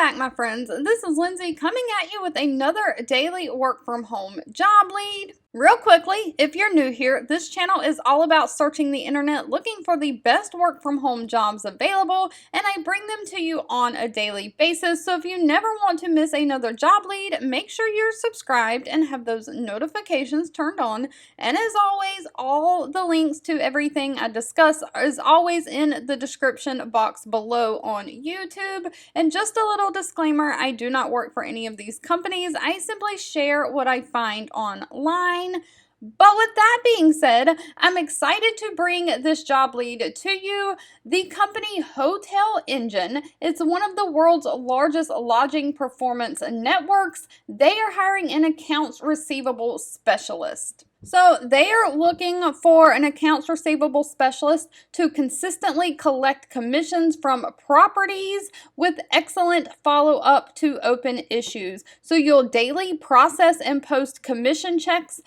back, my friends. This is Lindsay coming at you with another daily work from home job lead. Real quickly, if you're new here, this channel is all about searching the internet, looking for the best work from home jobs available, and I bring them to you on a daily basis. So if you never want to miss another job lead, make sure you're subscribed and have those notifications turned on. And as always, all the links to everything I discuss is always in the description box below on YouTube. And just a little disclaimer, I do not work for any of these companies. I simply share what I find online. But with that being said, I'm excited to bring this job lead to you. The company Hotel Engine, it's one of the world's largest lodging performance networks. They are hiring an accounts receivable specialist. So they are looking for an accounts receivable specialist to consistently collect commissions from properties with excellent follow-up to open issues. So you'll daily process and post commission checks,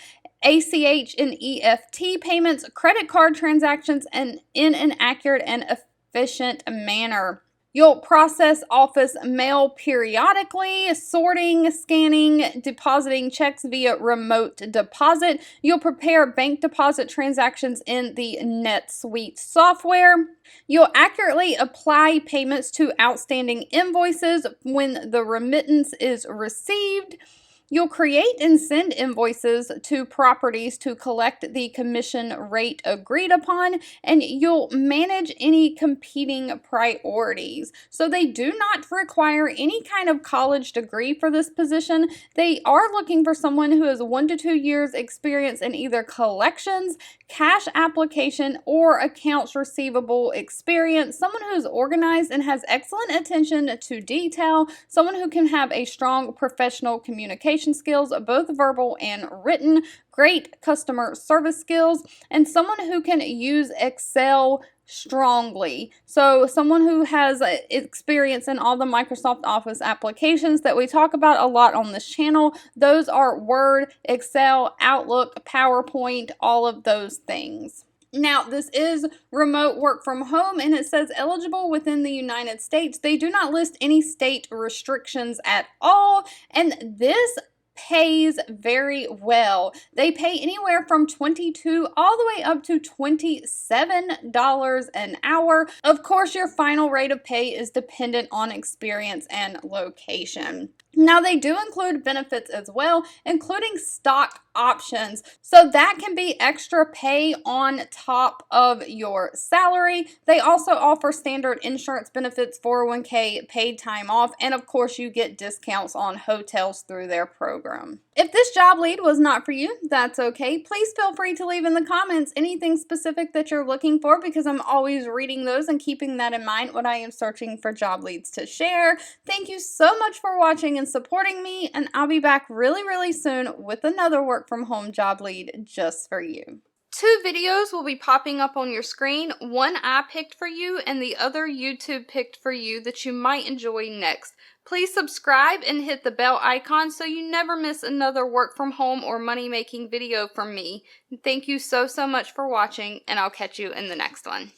ACH and EFT payments, credit card transactions, and in an accurate and efficient manner. You'll process office mail periodically, sorting, scanning, depositing checks via remote deposit. You'll prepare bank deposit transactions in the NetSuite software. You'll accurately apply payments to outstanding invoices when the remittance is received. You'll create and send invoices to properties to collect the commission rate agreed upon, and you'll manage any competing priorities. So they do not require any kind of college degree for this position. They are looking for someone who has 1 to 2 years experience in either collections, cash application, or accounts receivable experience, someone who's organized and has excellent attention to detail, someone who can have a strong professional communication skills, both verbal and written, great customer service skills, and someone who can use Excel strongly. So someone who has experience in all the Microsoft Office applications that we talk about a lot on this channel. Those are Word, Excel, Outlook, PowerPoint, all of those things. Now, this is remote work from home, and it says eligible within the United States. They do not list any state restrictions at all, and this pays very well. They pay anywhere from $22 all the way up to $27 an hour. Of course, your final rate of pay is dependent on experience and location. Now, they do include benefits as well, including stock options. So that can be extra pay on top of your salary. They also offer standard insurance benefits, 401k, paid time off, and of course you get discounts on hotels through their program. If this job lead was not for you, that's okay. Please feel free to leave in the comments anything specific that you're looking for, because I'm always reading those and keeping that in mind when I am searching for job leads to share. Thank you so much for watching and supporting me, and I'll be back really soon with another work from home job lead just for you. 2 videos will be popping up on your screen. One I picked for you and the other YouTube picked for you that you might enjoy next. Please subscribe and hit the bell icon so you never miss another work from home or money making video from me. Thank you so much for watching, and I'll catch you in the next one.